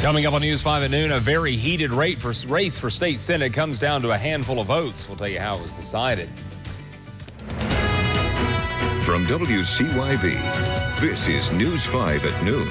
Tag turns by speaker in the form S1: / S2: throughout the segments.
S1: Coming up on News 5 at noon, a very heated race for state senate comes down to a handful of votes. We'll tell you how it was decided.
S2: From WCYB, this is News 5 at noon.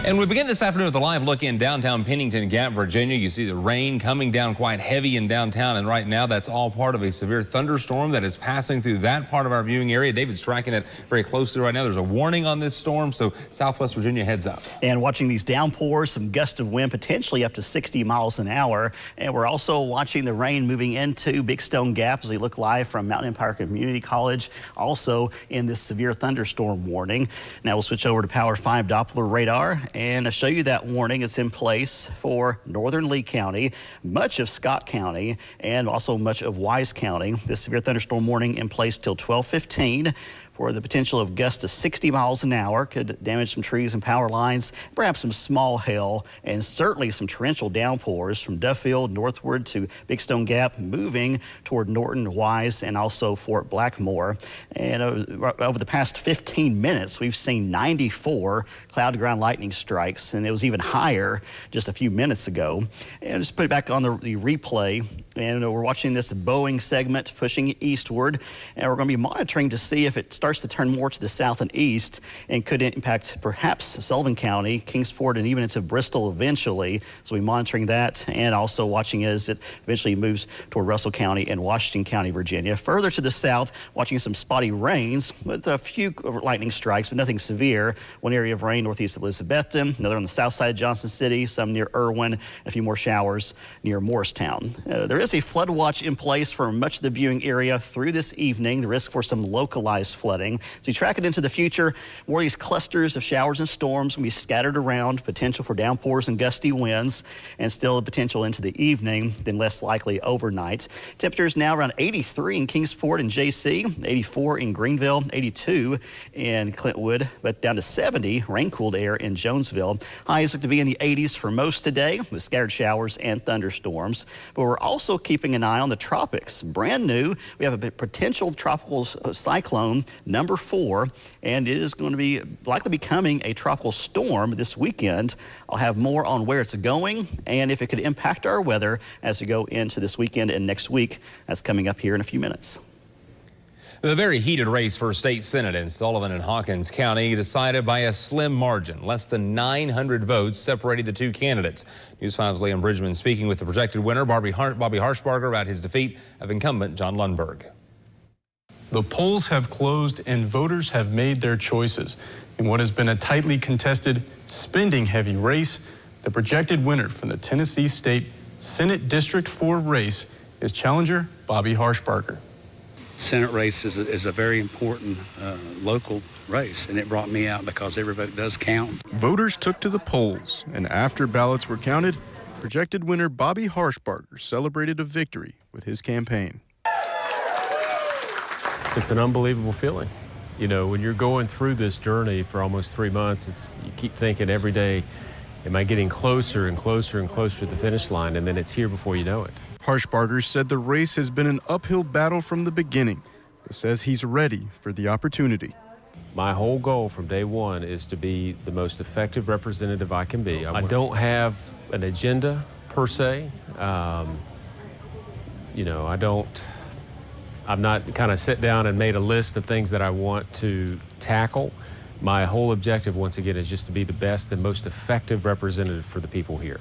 S1: And we begin this afternoon with a live look in downtown Pennington Gap, Virginia. You see the rain coming down quite heavy in downtown, and right now that's all part of a severe thunderstorm that is passing through that part of our viewing area. David's tracking it very closely right now. There's a warning on this storm, so Southwest Virginia heads up.
S3: And watching these downpours, some gusts of wind potentially up to 60 miles an hour. And we're also watching the rain moving into Big Stone Gap as we look live from Mountain Empire Community College, also in this severe thunderstorm warning. Now we'll switch over to Power 5 Doppler radar and I'll show you that warning. It's in place for northern Lee County, much of Scott County, and also much of Wise County. This severe thunderstorm warning in place till 12:15. For the potential of gusts to 60 miles an hour, could damage some trees and power lines, perhaps some small hail, and certainly some torrential downpours from Duffield northward to Big Stone Gap, moving toward Norton, Wise, and also Fort Blackmore. And over the past 15 minutes, we've seen 94 cloud-to-ground lightning strikes, and it was even higher just a few minutes ago. And just put it back on the replay, and we're watching this Boeing segment pushing eastward, and we're going to be monitoring to see if it starts to turn more to the south and east and could impact perhaps Sullivan County, Kingsport, and even into Bristol eventually. So we're monitoring that and also watching as it eventually moves toward Russell County and Washington County, Virginia. Further to the south, watching some spotty rains with a few lightning strikes, but nothing severe. One area of rain northeast of Elizabethton, another on the south side of Johnson City, some near Irwin, and a few more showers near Morristown. There is a flood watch in place for much of the viewing area through this evening. The risk for some localized flooding. So you track it into the future, more of these clusters of showers and storms will be scattered around, potential for downpours and gusty winds, and still a potential into the evening, then less likely overnight. Temperatures now around 83 in Kingsport and JC, 84 in Greenville, 82 in Clintwood, but down to 70 rain-cooled air in Jonesville. Highs look to be in the 80s for most today with scattered showers and thunderstorms. But we're also keeping an eye on the tropics. Brand new, we have a potential tropical cyclone number 4, and it is going to be likely becoming a tropical storm this weekend. I'll have more on where it's going and if it could impact our weather as we go into this weekend and next week. That's coming up here in a few minutes.
S1: The very heated race for state senate in Sullivan and Hawkins County decided by a slim margin. Less than 900 votes separated the two candidates. News 5's Liam Bridgman speaking with the projected winner, Bobby Harshbarger, about his defeat of incumbent John Lundberg.
S4: The polls have closed and voters have made their choices. In what has been a tightly contested, spending-heavy race, the projected winner from the Tennessee State Senate District 4 race is challenger Bobby Harshbarger.
S5: Senate race is a very important local race, and it brought me out because every vote does count.
S4: Voters took to the polls, and after ballots were counted, projected winner Bobby Harshbarger celebrated a victory with his campaign.
S6: It's an unbelievable feeling. You know, when you're going through this journey for almost 3 months, you keep thinking every day, am I getting closer and closer and closer to the finish line? And then it's here before you know it.
S4: Harshbarger said the race has been an uphill battle from the beginning, but says he's ready for the opportunity.
S6: My whole goal from day one is to be the most effective representative I can be. I don't have an agenda per se. You know, I've not kind of sat down and made a list of things that I want to tackle. My whole objective, once again, is just to be the best and most effective representative for the people here.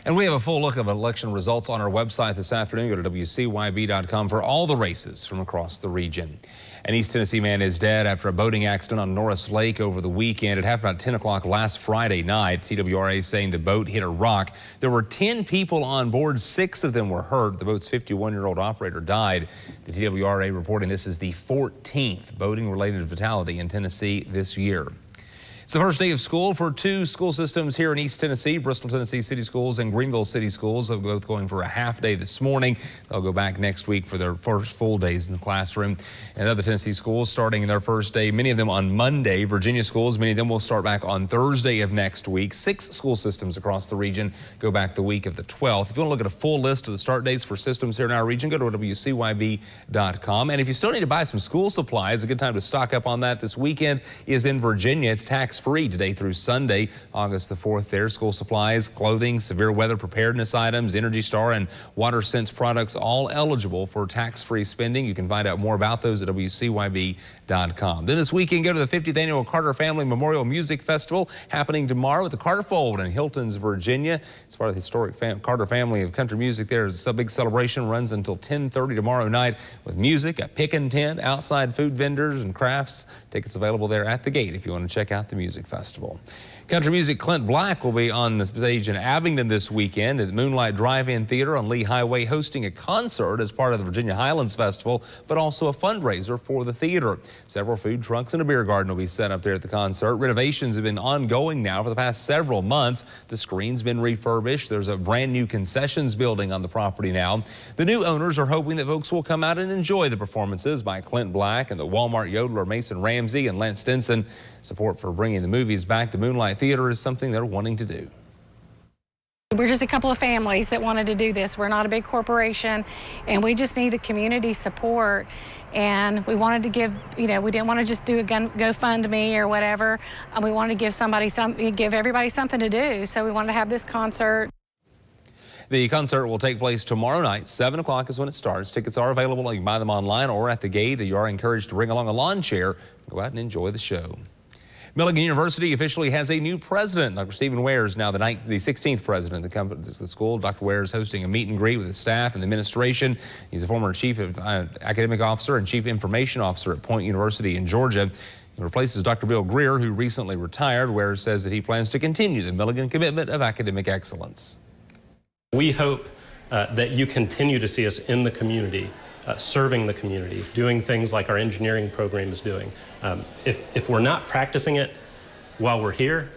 S1: And we have a full look of election results on our website this afternoon. Go to WCYB.com for all the races from across the region. An East Tennessee man is dead after a boating accident on Norris Lake over the weekend. It happened about 10 o'clock last Friday night. TWRA saying the boat hit a rock. There were 10 people on board. 6 of them were hurt. The boat's 51-year-old operator died. The TWRA reporting this is the 14th boating-related fatality in Tennessee this year. It's the first day of school for two school systems here in East Tennessee. Bristol Tennessee City Schools and Greenville City Schools are both going for a half day this morning. They'll go back next week for their first full days in the classroom. And other Tennessee schools starting their first day, many of them on Monday. Virginia schools, many of them will start back on Thursday of next week. 6 school systems across the region go back the week of the 12th. If you want to look at a full list of the start dates for systems here in our region, go to WCYB.com. And if you still need to buy some school supplies, a good time to stock up on that this weekend is in Virginia. It's tax-free today through Sunday, August the 4th there. School supplies, clothing, severe weather preparedness items, Energy Star and WaterSense products, all eligible for tax-free spending. You can find out more about those at WCYB.com. Then this weekend, go to the 50th Annual Carter Family Memorial Music Festival happening tomorrow at the Carter Fold in Hiltons, Virginia. It's part of the historic Carter family of country music there. It's a big celebration, runs until 10:30 tomorrow night with music, a pick-and tent, outside food vendors and crafts. Tickets available there at the gate if you want to check out the music festival. Country music Clint Black will be on the stage in Abingdon this weekend at the Moonlight Drive-In Theater on Lee Highway, hosting a concert as part of the Virginia Highlands Festival, but also a fundraiser for the theater. Several food trucks and a beer garden will be set up there at the concert. Renovations have been ongoing now for the past several months. The screen's been refurbished. There's a brand new concessions building on the property now. The new owners are hoping that folks will come out and enjoy the performances by Clint Black and the Walmart yodeler Mason Ramsey and Lance Stinson. Support for bringing the movies back to Moonlight Theater is something they're wanting to do.
S7: We're just a couple of families that wanted to do this. We're not a big corporation, and we just need the community support. And we wanted to give, we didn't want to just do a GoFundMe or whatever. We wanted to give everybody something to do. So we wanted to have this concert.
S1: The concert will take place tomorrow night. 7 o'clock is when it starts. Tickets are available. You can buy them online or at the gate. You are encouraged to bring along a lawn chair. Go out and enjoy the show. Milligan University officially has a new president. Dr. Stephen Ware is now the 16th president of the school. Dr. Ware is hosting a meet and greet with the staff and the administration. He's a former chief academic officer and chief information officer at Point University in Georgia. He replaces Dr. Bill Greer, who recently retired. Ware says that he plans to continue the Milligan commitment of academic excellence.
S8: We hope that you continue to see us in the community, serving the community, doing things like our engineering program is doing. If we're not practicing it while we're here,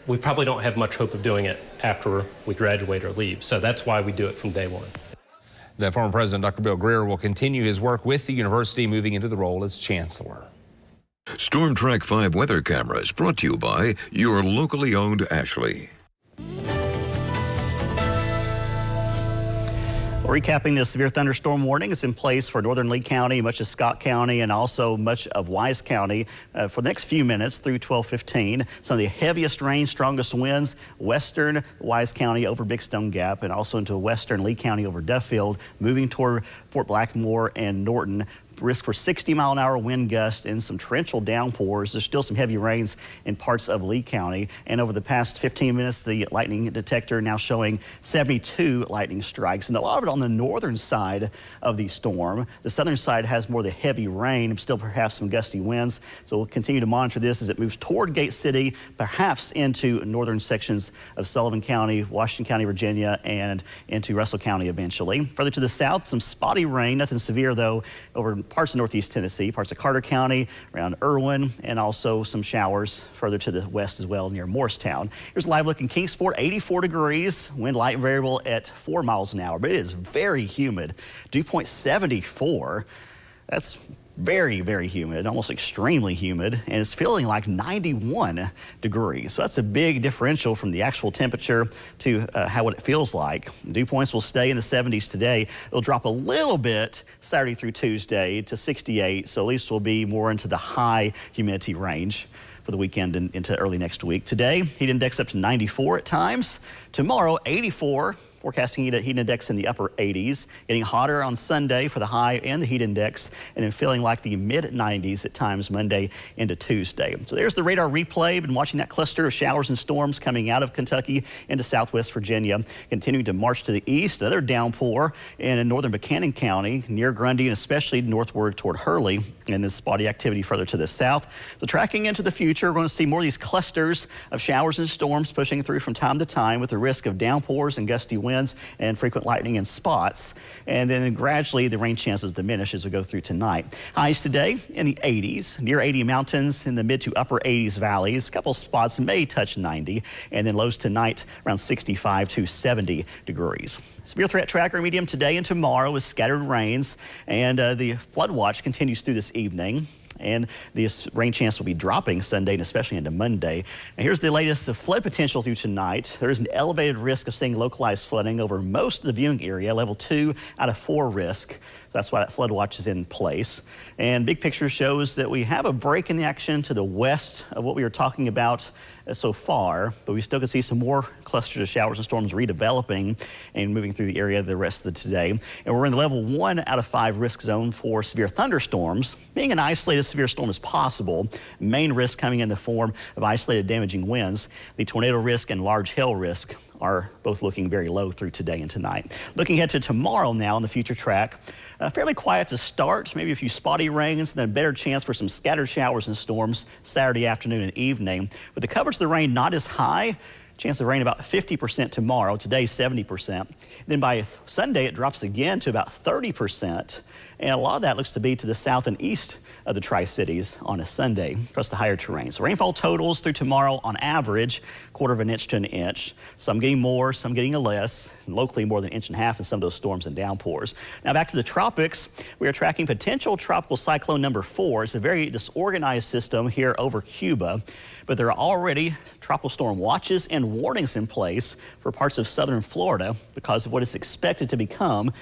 S8: we probably don't have much hope of doing it after we graduate or leave. So that's why we do it from day one.
S1: The former president, Dr. Bill Greer, will continue his work with the university, moving into the role as chancellor.
S2: Storm Track 5 weather cameras brought to you by your locally owned Ashley.
S3: Recapping the severe thunderstorm warning is in place for northern Lee County, much of Scott County, and also much of Wise County for the next few minutes through 12:15. Some of the heaviest rain, strongest winds, western Wise County over Big Stone Gap, and also into western Lee County over Duffield, moving toward Fort Blackmore and Norton. Risk for 60-mile-an-hour wind gusts and some torrential downpours. There's still some heavy rains in parts of Lee County. And over the past 15 minutes, the lightning detector now showing 72 lightning strikes. And a lot of it on the northern side of the storm. The southern side has more of the heavy rain, still perhaps some gusty winds. So we'll continue to monitor this as it moves toward Gate City, perhaps into northern sections of Sullivan County, Washington County, Virginia, and into Russell County eventually. Further to the south, some spotty rain, nothing severe though, over parts of northeast Tennessee, parts of Carter County, around Irwin, and also some showers further to the west as well near Morristown. Here's a live look in Kingsport, 84 degrees, wind light and variable at 4 miles an hour, but it is very humid. Dew point 74. That's very, very humid, almost extremely humid, and it's feeling like 91 degrees. So that's a big differential from the actual temperature to what it feels like. Dew points will stay in the 70s today. They'll drop a little bit Saturday through Tuesday to 68, so at least we'll be more into the high humidity range for the weekend and into early next week. Today, heat index up to 94 at times. Tomorrow, 84. Forecasting heat index in the upper 80s, getting hotter on Sunday for the high and the heat index, and then feeling like the mid-90s at times Monday into Tuesday. So there's the radar replay. Been watching that cluster of showers and storms coming out of Kentucky into southwest Virginia, continuing to march to the east. Another downpour in northern Buchanan County near Grundy, and especially northward toward Hurley, and this spotty activity further to the south. So tracking into the future, we're going to see more of these clusters of showers and storms pushing through from time to time with the risk of downpours and gusty winds winds and frequent lightning in spots. And then gradually the rain chances diminish as we go through tonight. Highs today in the 80s, near 80 mountains in the mid to upper 80s valleys. A couple spots may touch 90, and then lows tonight around 65 to 70 degrees. Severe threat tracker medium today and tomorrow with scattered rains, and the flood watch continues through this evening. And this rain chance will be dropping Sunday and especially into Monday. And here's the latest of flood potential through tonight. There is an elevated risk of seeing localized flooding over most of the viewing area, level 2 out of 4 risk. That's why that flood watch is in place. And big picture shows that we have a break in the action to the west of what we were talking about so far, but we still can see some more clusters of showers and storms redeveloping and moving through the area the rest of the today. And we're in the level 1 out of 5 risk zone for severe thunderstorms. Being an isolated severe storm is possible. Main risk coming in the form of isolated damaging winds. The tornado risk and large hail risk are both looking very low through today and tonight. Looking ahead to tomorrow now on the future track, fairly quiet to start, maybe a few spotty rains, then a better chance for some scattered showers and storms Saturday afternoon and evening. With the coverage of the rain not as high, chance of rain about 50% tomorrow, today 70%. Then by Sunday it drops again to about 30%, and a lot of that looks to be to the south and east of the Tri-Cities on a Sunday across the higher terrain. So rainfall totals through tomorrow on average, 1/4 inch to 1 inch. Some getting more, some getting less, and locally more than 1.5 inches in some of those storms and downpours. Now back to the tropics, we are tracking potential tropical cyclone number 4. It's a very disorganized system here over Cuba, but there are already tropical storm watches and warnings in place for parts of southern Florida because of what is expected to become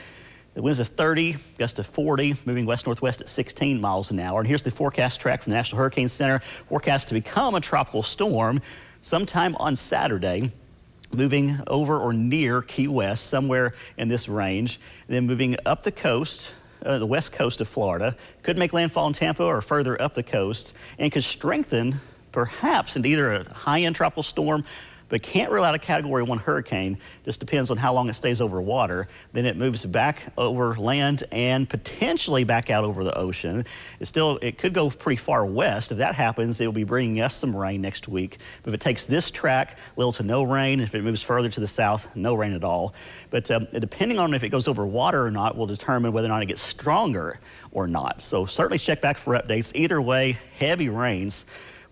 S3: the winds of 30, gusts of 40, moving west-northwest at 16 miles an hour. And here's the forecast track from the National Hurricane Center. Forecast to become a tropical storm sometime on Saturday, moving over or near Key West, somewhere in this range. Then moving up the coast, the west coast of Florida. Could make landfall in Tampa or further up the coast, and could strengthen perhaps into either a high-end tropical storm, but can't rule out a Category 1 hurricane. Just depends on how long it stays over water. Then it moves back over land and potentially back out over the ocean. It could go pretty far west. If that happens, it will be bringing us some rain next week. But if it takes this track, little to no rain. If it moves further to the south, no rain at all. But depending on if it goes over water or not will determine whether or not it gets stronger or not. So certainly check back for updates. Either way, heavy rains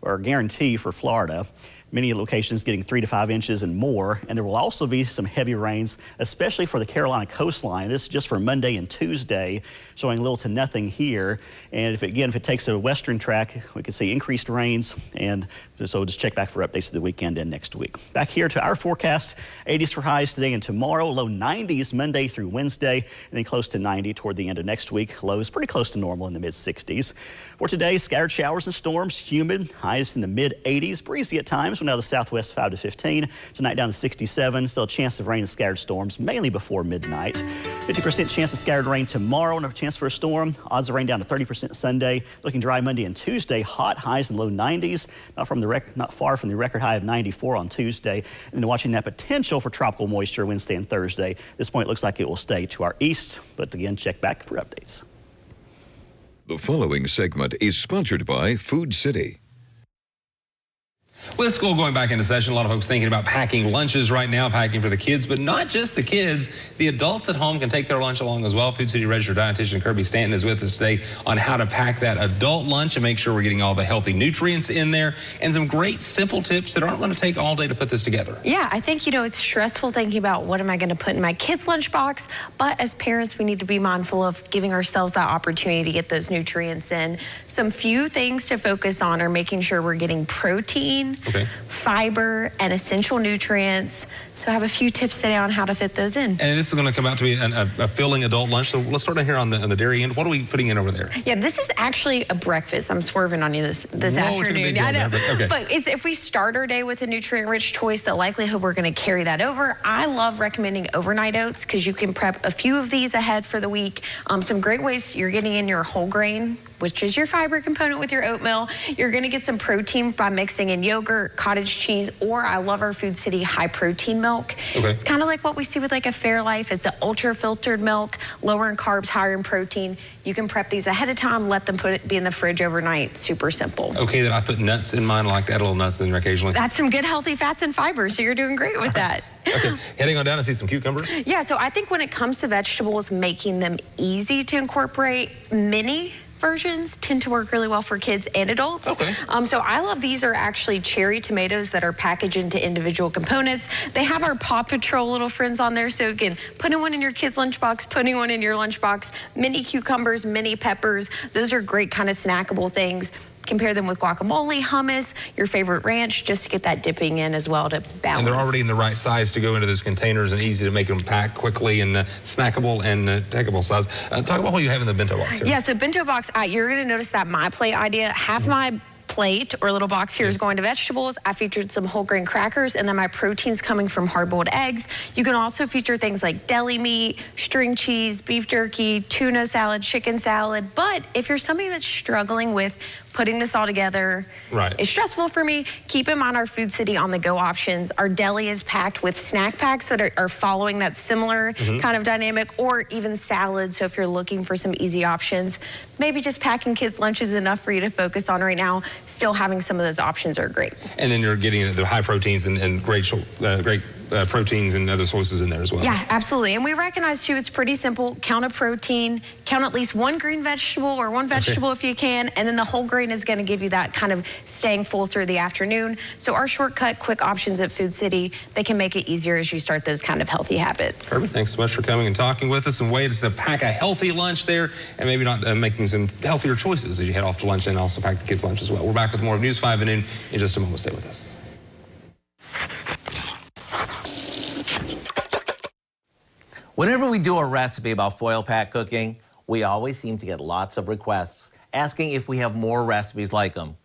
S3: are a guarantee for Florida. Many locations getting 3 to 5 inches and more, and there will also be some heavy rains, especially for the Carolina coastline. This is just for Monday and Tuesday, showing little to nothing here. And if it takes a western track, we could see increased rains, and so just check back for updates of the weekend and next week. Back here to our forecast, 80s for highs today and tomorrow, low 90s Monday through Wednesday, and then close to 90 toward the end of next week. Lows pretty close to normal in the mid-60s. For today, scattered showers and storms, humid, highs in the mid-80s, breezy at times. Now the southwest 5 to 15, tonight down to 67. Still a chance of rain and scattered storms, mainly before midnight. 50% chance of scattered rain tomorrow, no chance for a storm. Odds of rain down to 30% Sunday. Looking dry Monday and Tuesday, hot, highs in the low 90s, not far from the record high of 94 on Tuesday. And then watching that potential for tropical moisture Wednesday and Thursday. At this point, it looks like it will stay to our east, but again, check back for updates.
S2: The following segment is sponsored by Food City.
S1: With school going back into session, a lot of folks thinking about packing lunches right now, packing for the kids, but not just the kids. The adults at home can take their lunch along as well. Food City registered dietitian Kirby Stanton is with us today on how to pack that adult lunch and make sure we're getting all the healthy nutrients in there and some great simple tips that aren't going to take all day to put this together.
S9: Yeah, I think, it's stressful thinking about what am I going to put in my kids' lunchbox, but as parents, we need to be mindful of giving ourselves that opportunity to get those nutrients in. Some few things to focus on are making sure we're getting protein, fiber, and essential nutrients. So I have a few tips today on how to fit those in. And
S1: this is going to come out to be a filling adult lunch. So let's start here on the dairy end. What are we putting in over there?
S9: Yeah, this is actually a breakfast. I'm swerving on you this afternoon. I know. But if we start our day with a nutrient-rich choice, the likelihood we're going to carry that over. I love recommending overnight oats because you can prep a few of these ahead for the week. Some great ways you're getting in your whole grain, which is your fiber component with your oatmeal. You're going to get some protein by mixing in yogurt, cottage cottage cheese, or I love our Food City high protein milk.
S1: Okay.
S9: It's kind of like what we see with like a Fairlife. It's an ultra filtered milk, lower in carbs, higher in protein. You can prep these ahead of time, let them be in the fridge overnight. Super simple.
S1: Okay, then I put nuts in mine. I like to add a little nuts in there occasionally.
S9: That's some good healthy fats and fibers, so you're doing great with that.
S1: Okay, heading on down to see some cucumbers.
S9: Yeah, so I think when it comes to vegetables, making them easy to incorporate, mini versions tend to work really well for kids and adults.
S1: Okay.
S9: So I love these are actually cherry tomatoes that are packaged into individual components. They have our Paw Patrol little friends on there. So again, putting one in your kid's lunchbox, putting one in your lunchbox, mini cucumbers, mini peppers. Those are great kind of snackable things. Compare them with guacamole, hummus, your favorite ranch, just to get that dipping in as well to balance.
S1: And they're already in the right size to go into those containers and easy to make them pack quickly and snackable and takeable size. Talk about what you have in the bento box here.
S9: Yeah, so bento box, you're going to notice that my plate idea, half my plate or little box here is going to vegetables. I featured some whole grain crackers, and then my protein's coming from hard-boiled eggs. You can also feature things like deli meat, string cheese, beef jerky, tuna salad, chicken salad. But if you're somebody that's struggling with putting this all together,
S1: right,
S9: it's stressful for me, keep in mind our Food City on-the-go options. Our deli is packed with snack packs that are following that similar kind of dynamic, or even salads. So if you're looking for some easy options, maybe just packing kids' lunches is enough for you to focus on right now. Still having some of those options are great.
S1: And then you're getting the high proteins and great proteins and other sources in there as well.
S9: Yeah, absolutely. And we recognize too, it's pretty simple. Count a protein, count at least one green vegetable or one vegetable if you can, and then the whole grain is going to give you that kind of staying full through the afternoon. So our shortcut, quick options at Food City, they can make it easier as you start those kind of healthy habits.
S1: Perfect. Thanks so much for coming and talking with us, and ways to pack a healthy lunch there, and maybe not making some healthier choices as you head off to lunch, and also pack the kids' lunch as well. We're back with more of News 5 at noon in just a moment. Stay with us.
S10: Whenever we do a recipe about foil pack cooking, we always seem to get lots of requests asking if we have more recipes like them.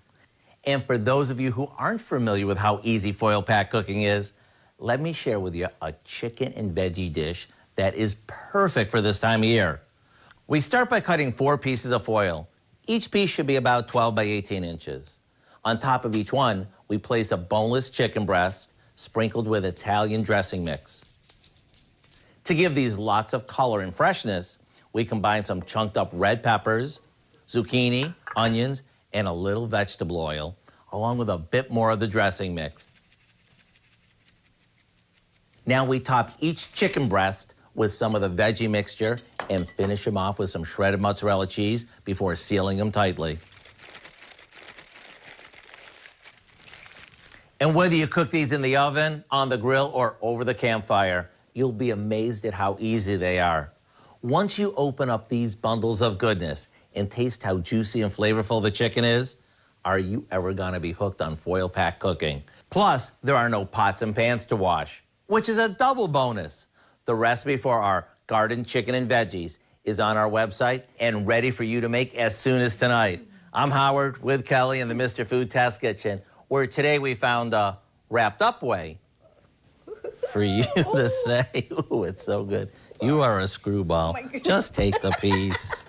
S10: And for those of you who aren't familiar with how easy foil pack cooking is, let me share with you a chicken and veggie dish that is perfect for this time of year. We start by cutting 4 pieces of foil. Each piece should be about 12 by 18 inches. On top of each one, we place a boneless chicken breast sprinkled with Italian dressing mix. To give these lots of color and freshness, we combine some chunked up red peppers, zucchini, onions, and a little vegetable oil, along with a bit more of the dressing mix. Now we top each chicken breast with some of the veggie mixture and finish them off with some shredded mozzarella cheese before sealing them tightly. And whether you cook these in the oven, on the grill, or over the campfire, you'll be amazed at how easy they are. Once you open up these bundles of goodness and taste how juicy and flavorful the chicken is, are you ever gonna be hooked on foil pack cooking? Plus, there are no pots and pans to wash, which is a double bonus. The recipe for our garden chicken and veggies is on our website and ready for you to make as soon as tonight. I'm Howard with Kelly in the Mr. Food Test Kitchen, where today we found a wrapped up way for you to say, ooh, it's so good. You are a screwball. Just take the piece.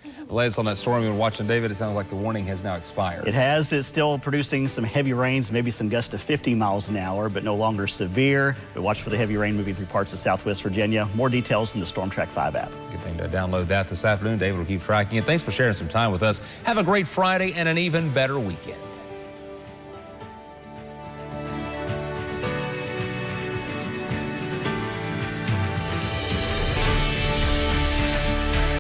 S1: The latest on that storm you've been watching, David, it sounds like the warning has now expired.
S3: It has. It's still producing some heavy rains, maybe some gusts to 50 miles an hour, but no longer severe. But watch for the heavy rain moving through parts of southwest Virginia. More details in the Storm Track 5 app.
S1: Good thing to download that this afternoon. David will keep tracking it. Thanks for sharing some time with us. Have a great Friday and an even better weekend.